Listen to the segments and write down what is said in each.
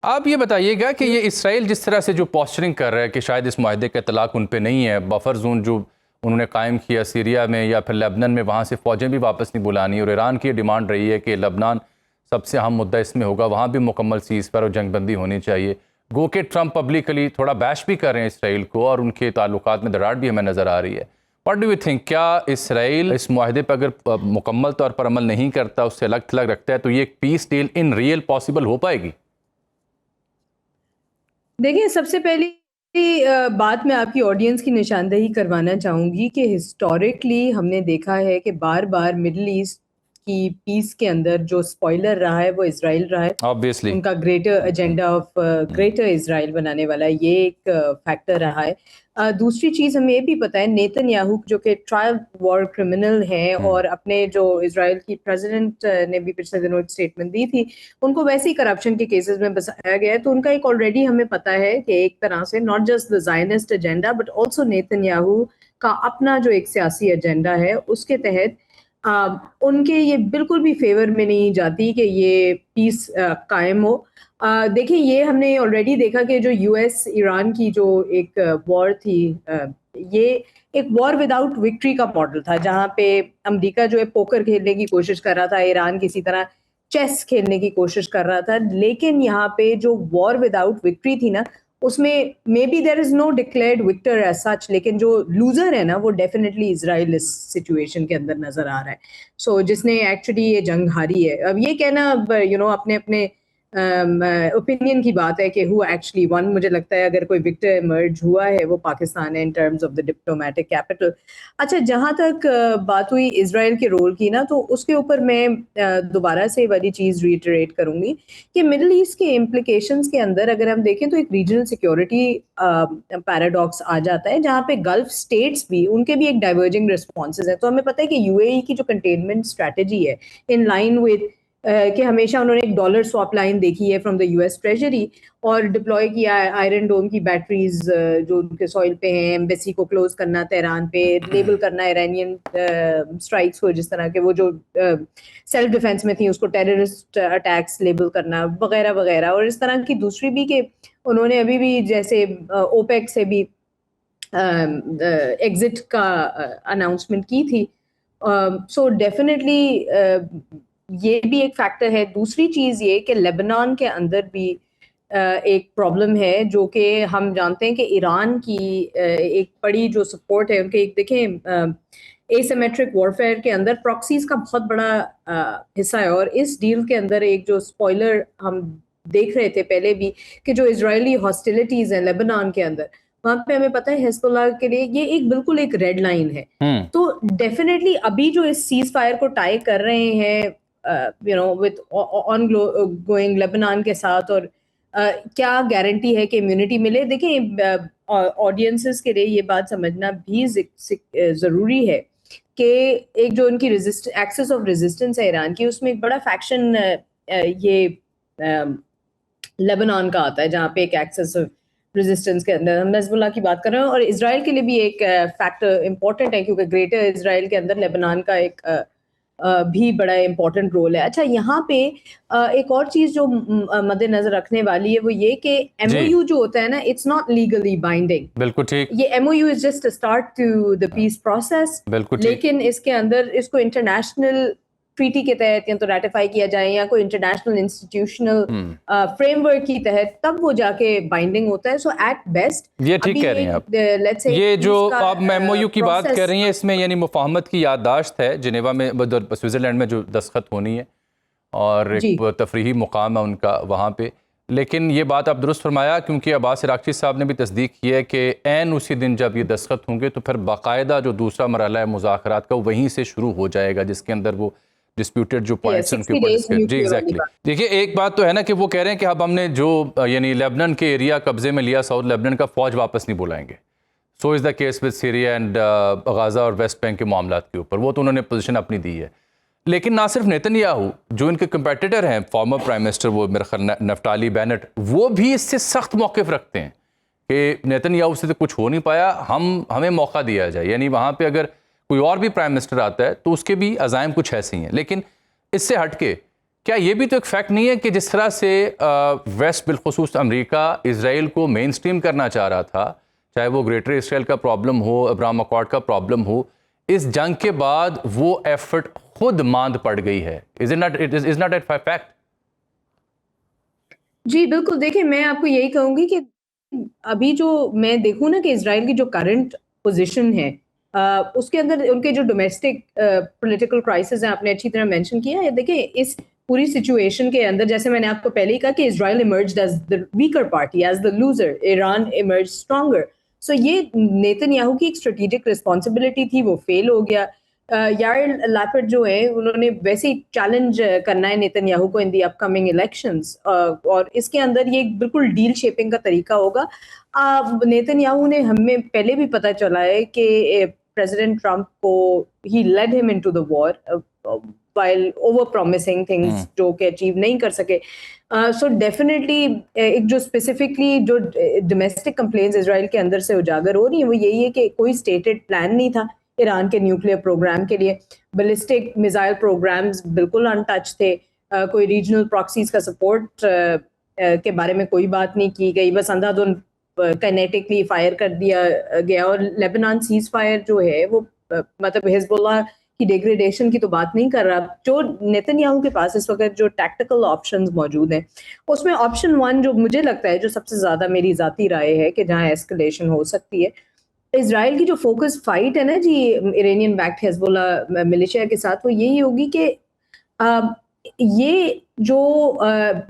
आप ये बताइएगा कि ये इसराइल जिस तरह से जो पोस्चरिंग कर रहा है कि शायद इस माहदे का इतलाक़ उन पे नहीं है, बफर जोन जो उन्होंने कायम किया सीरिया में या फिर लेबनान में, वहाँ से फ़ौजें भी वापस नहीं बुलानी, और ईरान की डिमांड रही है कि लेबनान सबसे अहम मुद्दा इसमें होगा, वहाँ भी मुकम्मल सीज़ फायर और जंगबंदी होनी चाहिए। गो कि ट्रंप पब्लिकली थोड़ा बैश भी कर रहे हैं इसराइल को और उनके ताल्लुकात में दरार भी हमें नज़र आ रही है। व्हाट डू यू थिंक, क्या इसराइल इस माहदे पर अगर मुकम्मल तौर पर अमल नहीं करता, उससे अलग थलग रखता है, तो ये एक peace deal in real possible हो पाएगी? देखिए, सबसे पहली बात मैं आपकी ऑडियंस की निशानदेही करवाना चाहूँगी कि हिस्टोरिकली हमने देखा है कि बार-बार मिडल ईस्ट की पीस के अंदर जो स्पॉइलर रहा है वो इज़राइल रहा है। ऑब्वियसली। उनका greater agenda of greater Israel बनाने वाला ये एक फैक्टर रहा है। दूसरी चीज़ हमें ये भी पता है नेतन्याहू जो कि ट्रायल वॉर क्रिमिनल हैं और अपने जो इज़राइल की प्रेसिडेंट ने भी पिछले दिनों एक स्टेटमेंट दी थी, उनको वैसे ही करप्शन के केसेस में बसाया गया है। तो उनका एक ऑलरेडी हमें पता है कि एक तरह से not just the Zionist agenda but also Netanyahu का अपना जो एक सियासी एजेंडा है उसके तहत उनके ये बिल्कुल भी फेवर में नहीं जाती कि ये पीस कायम हो। देखिए, ये हमने ऑलरेडी देखा कि जो यूएस ईरान की जो एक वॉर थी, ये एक वॉर विदाउट विक्ट्री का मॉडल था, जहाँ पे अमेरिका जो है पोकर खेलने की कोशिश कर रहा था, ईरान किसी तरह चेस खेलने की कोशिश कर रहा था। लेकिन यहाँ पे जो वॉर विदाउट विक्ट्री थी ना, उसमें maybe there is no declared victor as such, लेकिन जो लूजर है ना वो डेफिनेटली इजराइल इस सिचुएशन के अंदर नजर आ रहा है। सो जिसने एक्चुअली ये जंग हारी है, अब ये कहना अपने अपने ओपिनियन की बात है कि हु एक्चुअली वन। मुझे लगता है अगर कोई विक्टर इमर्ज हुआ है वो पाकिस्तान है in terms of the diplomatic capital. अच्छा, जहां तक बात हुई इजराइल के रोल की ना, तो उसके ऊपर मैं दोबारा से वाली चीज रीइटरेट करूंगी कि मिडिल ईस्ट के इम्प्लीकेशंस के अंदर अगर हम देखें तो एक रीजनल सिक्योरिटी पैराडॉक्स आ जाता है, जहाँ पे गल्फ स्टेट्स भी उनके भी एक डाइवर्जिंग रिस्पॉन्सेज है। तो हमें पता है कि यूएई की जो कंटेनमेंट स्ट्रैटेजी है इन लाइन विद कि हमेशा उन्होंने एक डॉलर स्वैप लाइन देखी है फ्रॉम द यूएस ट्रेजरी और डिप्लॉय किया है आयरन डोम की बैटरीज जो उनके सॉइल पे हैं, एम्बेसी को क्लोज करना तेहरान पे, लेबल करना ईरानियन स्ट्राइक्स को जिस तरह के वो जो सेल्फ डिफेंस में थी उसको टेररिस्ट अटैक्स लेबल करना वगैरह वगैरह, और इस तरह की दूसरी भी कि उन्होंने अभी भी जैसे ओपेक से भी एग्जिट का अनाउंसमेंट की थी। सो डेफिनेटली ये भी एक फैक्टर है। दूसरी चीज ये कि लेबनान के अंदर भी एक प्रॉब्लम है जो कि हम जानते हैं कि ईरान की एक बड़ी जो सपोर्ट है उनके, एक देखें एसिमेट्रिक वॉरफेयर के अंदर प्रॉक्सीज का बहुत बड़ा हिस्सा है। और इस डील के अंदर एक जो स्पॉइलर हम देख रहे थे पहले भी कि जो इजरायली हॉस्टिलिटीज हैं लेबनान के अंदर, वहां पे हमें पता है हिजबुल्लाह के लिए ये एक बिल्कुल एक रेड लाइन है। तो डेफिनेटली अभी जो इस सीज फायर को टाई कर रहे हैं विद ऑन गोइंग लेबनान के साथ, और क्या गारंटी है कि इम्यूनिटी मिले। देखिए, ऑडियंसेस के लिए ये बात समझना भी जरूरी है कि एक जो उनकी एक्सेस ऑफ रेजिस्टेंस है ईरान की, उसमें एक बड़ा फैक्शन ये लेबनान का आता है, जहाँ पे एक एक्सेस ऑफ रेजिस्टेंस के अंदर हम हिजबुल्लाह की बात कर रहे हैं। और इजराइल के लिए भी एक फैक्टर इंपॉर्टेंट है क्योंकि ग्रेटर इजराइल के अंदर लेबनान का एक भी बड़ा इंपॉर्टेंट रोल है। अच्छा, यहाँ पे एक और चीज जो मद्देनजर रखने वाली है वो ये कि एमओयू जो होता है ना, इट्स नॉट लीगली बाइंडिंग। बिल्कुल ठीक। ये MOU is just a start to the peace process. बिल्कुल ठीक। लेकिन इसके अंदर इसको इंटरनेशनल ट्रीटी के तहत या तो रेटिफाई किया जाए या कोई इंटरनेशनल इंस्टीट्यूशनल फ्रेमवर्क की तहत तब वो जाके बाइंडिंग होता है। सो एट बेस्ट ये ठीक कह रही हैं आप। लेट्स से ये जो आप एमओयू की बात कर रही हैं, इसमें यानी मुफाहमत की याददाश्त है जिनेवा में, स्विट्ज़रलैंड में जो दस्तखत होनी है, और एक तफरीही मुकाम है उनका वहाँ पे। लेकिन ये बात आप दुरुस्त फरमाया, क्योंकि अब्बास इराक़ची साहब ने भी तस्दीक की है कि ऐन उसी दिन जब ये दस्तखत होंगे तो फिर बाकायदा जो दूसरा मरहला है मुज़ाकरात का वहीं से शुरू हो जाएगा, जिसके अंदर वो डिस्प्यूटेड जो पॉइंट्स उनके ऊपर डिस्कस। जी एग्जैक्टली। देखिए, एक बात तो है ना कि वो कह रहे हैं कि अब हमने जो यानी लेबनान के एरिया कब्जे में लिया, साउथ लेबनान का, फौज वापस नहीं बुलाएंगे। So is the case with Syria and Gaza और वेस्ट बैंक के मामलात के ऊपर, वो तो उन्होंने पोजीशन अपनी दी है। लेकिन ना सिर्फ नेतन्याहू, जो इनके कंपेटिटर हैं फॉर्मर प्राइम मिनिस्टर, वो मेरा ख्याल नफ्ताली बेनेट, वो भी इससे सख्त मौक़िफ़ रखते हैं कि नेतन्याहू से तो कुछ हो नहीं पाया, हमें मौका दिया जाए। यानी वहाँ पे अगर कोई और भी प्राइम मिनिस्टर आता है तो उसके भी अज़ाइम कुछ ऐसे ही हैं। लेकिन इससे हट के क्या ये भी तो एक फैक्ट नहीं है कि जिस तरह से वेस्ट बिलखुसूस अमेरिका इसराइल को मेन स्ट्रीम करना चाह रहा था, चाहे वो ग्रेटर इसराइल का प्रॉब्लम हो, अब्राहम अकॉर्ड का प्रॉब्लम हो, इस जंग के बाद वो एफर्ट खुद मांद पड़ गई है? Is not at fact? जी बिल्कुल, देखिए मैं आपको यही कहूंगी कि अभी जो मैं देखूं ना कि इसराइल की जो करंट पोजीशन है, उसके अंदर उनके जो डोमेस्टिक पॉलिटिकल क्राइसिस है, आपने अच्छी तरह मेंशन किया है। देखिए इस पूरी सिचुएशन के अंदर, जैसे मैंने आपको पहले ही कहा कि Israel emerged as the weaker party, as the loser, Iran emerge stronger. So ये नेतन्याहू की एक स्ट्रेटेजिक रिस्पॉन्सिबिलिटी थी, वो फेल हो गया। यार लैपिड जो है उन्होंने वैसे ही चैलेंज करना है नेतन्याहू को इन दी अपकमिंग इलेक्शंस, और इसके अंदर ये बिल्कुल डील शेपिंग का तरीका होगा। नेतन्याहू ने, हमें पहले भी पता चला है कि प्रेसिडेंट ट्रंप को ही led him into the war while over promising things जो कि अचीव नहीं कर सके। सो डेफिनेटली एक जो स्पेसिफिकली जो डोमेस्टिक कंप्लेंट्स इजराइल के अंदर से उजागर हो रही है वो यही है कि कोई स्टेटेड प्लान नहीं था ईरान के न्यूक्लियर प्रोग्राम के लिए। बैलिस्टिक मिसाइल प्रोग्राम्स बिल्कुल अनटच थे। कोई रीजनल प्रॉक्सीज का सपोर्ट के बारे में कोई बात नहीं की गई, बस अंधाधुंध काइनेटिकली फायर कर दिया गया। और लेबनान सीज फायर जो है वो मतलब हिजबुल्लाह की डिग्रेडेशन की तो बात नहीं कर रहा। जो नेतन्याहू के पास इस वक्त जो टैक्टिकल ऑप्शंस मौजूद हैं उसमें ऑप्शन 1 जो मुझे लगता है, जो सबसे ज्यादा मेरी जाती राय है कि जहां एस्केलेशन हो सकती है, इजराइल की जो फोकस फाइट है ना जी इरानियन बैक्ड हिजबुल्लाह मिलिशिया के साथ, वो यही होगी कि ये जो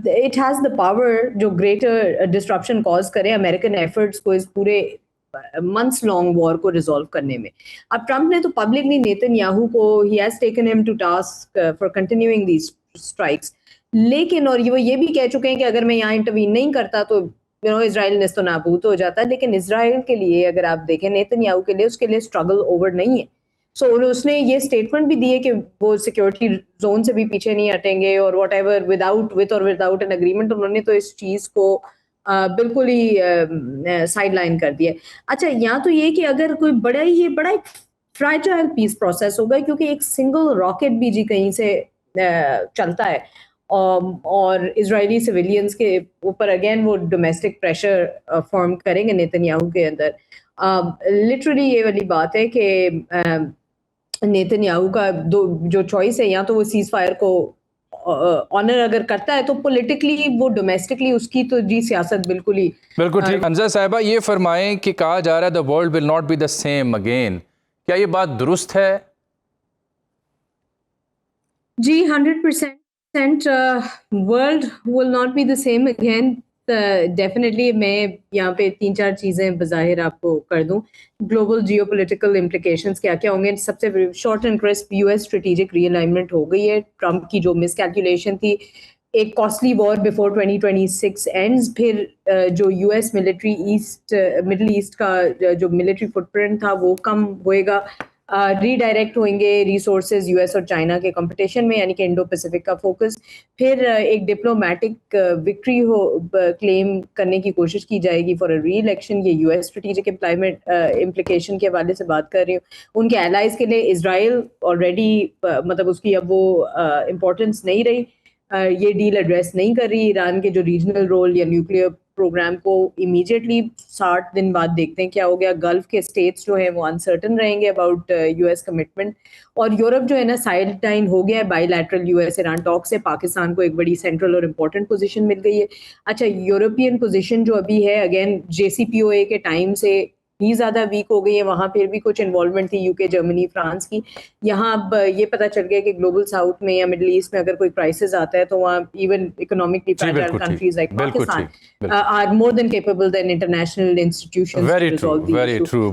इट हैज द पावर जो ग्रेटर डिस्ट्रप्शन कॉज करे अमेरिकन एफर्ट्स को इस पूरे मंथ्स लॉन्ग वॉर को रिजॉल्व करने में। अब ट्रंप ने तो पब्लिकली नेतन्याहू को ही has taken him to task for continuing these strikes, लेकिन और वो ये भी कह चुके हैं कि अगर मैं यहाँ इंटरवीन नहीं करता तो इजराइल नेस्तो नाबूद हो जाता है। लेकिन इजराइल के लिए अगर आप देखें, नेतन्याहू के लिए उसके लिए स्ट्रगल ओवर नहीं है। सो उसने ये स्टेटमेंट भी दी है कि वो सिक्योरिटी जोन से भी पीछे नहीं हटेंगे और वॉट एवर विद और विदाउट एन एग्रीमेंट। उन्होंने तो इस चीज को बिल्कुल ही साइड लाइन कर दिया। अच्छा, यहाँ तो ये कि अगर कोई बड़ा एक फ्राइजाइल पीस प्रोसेस होगा, क्योंकि एक सिंगल रॉकेट भी जी कहीं से चलता है और इजरायली सिविलियंस के ऊपर अगेन वो डोमेस्टिक प्रेशर फॉर्म करेंगे नेतन्याहू के अंदर। लिटरली ये वाली बात है कि नेतन्याहू का जो चॉइस है, या तो वो सीज फायर को ऑनर अगर करता है तो पॉलिटिकली वो डोमेस्टिकली उसकी तो जी सियासत बिल्कुल ठीक। हमजा साहिबा ये फरमाएं कि कहा जा रहा है the world will not be the same again, क्या ये बात दुरुस्त है? जी 100% world will not be the same again. Definitely मैं यहाँ पे 3-4 चीजें बज़ाहिर आपको कर दूं। ग्लोबल जियोपॉलिटिकल इम्प्लिकेशंस क्या क्या होंगे। सबसे short and crisp, US strategic realignment हो गई है। ट्रंप की जो मिसकैलकुलेशन थी, एक कॉस्टली वॉर बिफोर 2026 एंड्स, फिर जो यूएस मिडिल ईस्ट का जो मिलिट्री फुटप्रिंट था वो कम होएगा, रीडायरेक्ट होंगे रिसोर्सेज यूएस और चाइना के कंपटीशन में, यानी कि इंडो पैसिफिक का फोकस। फिर एक डिप्लोमेटिक विक्ट्री क्लेम करने की कोशिश की जाएगी फॉर अ री इलेक्शन। ये यूएस स्ट्रेटेजिक इम्प्लीकेशन के हवाले से बात कर रही हूँ। उनके एलाइज के लिए इसराइल ऑलरेडी मतलब उसकी अब वो इम्पोर्टेंस नहीं रही, ये डील एड्रेस नहीं कर रही ईरान के जो रीजनल रोल या न्यूक्लियर प्रोग्राम को। इमीडिएटली 60 दिन बाद देखते हैं क्या हो गया। गल्फ के स्टेट्स जो है वो अनसर्टन रहेंगे अबाउट यूएस कमिटमेंट, और यूरोप जो है ना साइड लाइन हो गया है बायलैटरल यूएस ईरान टॉक से। पाकिस्तान को एक बड़ी सेंट्रल और इम्पोर्टेंट पोजीशन मिल गई है। अच्छा, यूरोपियन पोजीशन जो अभी है अगेन JCPOA के टाइम से भी ज्यादा वीक हो गई है। वहां फिर भी कुछ इन्वॉल्वमेंट थी यूके, जर्मनी, फ्रांस की। यहाँ अब ये पता चल गया कि ग्लोबल साउथ में या मिडिल ईस्ट में अगर कोई क्राइसिस आता है तो वहाँ even economically fragile countries like Pakistan are more than capable than international institutions to resolve the issue.